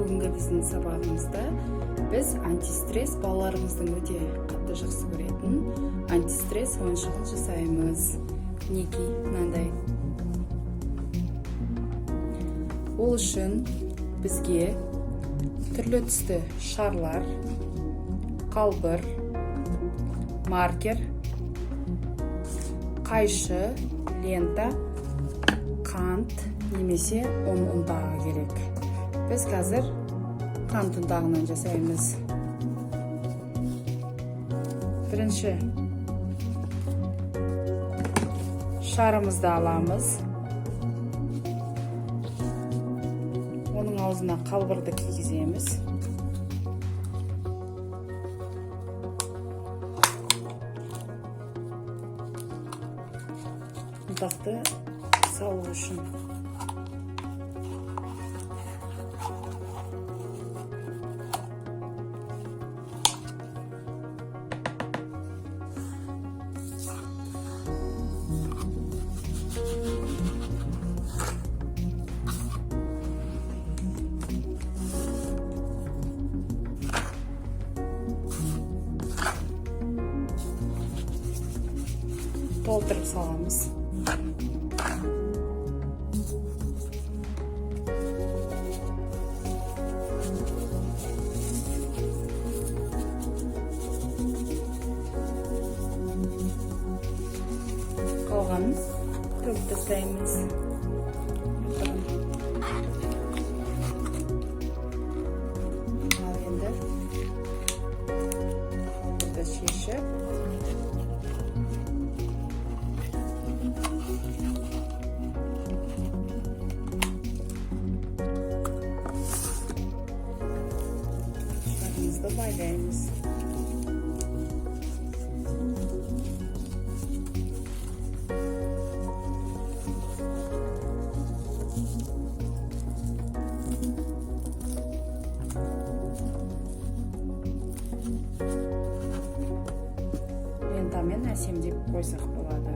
Бүгінгі біздің сабағымызда біз антистресс балаларымыздың өте қатты жақсы көретін антистресс ойыншығын жасаймыз. Мінекей мынандай. Ол үшін бізге түрлі түсті шарлар, қалбыр, маркер, қайшы, лента, қант немесе ұнтағы керек. Біз қазір қант ұнтағынан жасаймыз. Бірінші шарымызды аламыз. Оның аузына қалбырды кигіземіз. Ұнтақты салу үшін. Толтырып саламыз. Қалғанын төгіп тастаймыз. Ал енді қалбырды шешіп şarımızda байлаймыз. Лентамен әсемдеп қойсақ болады.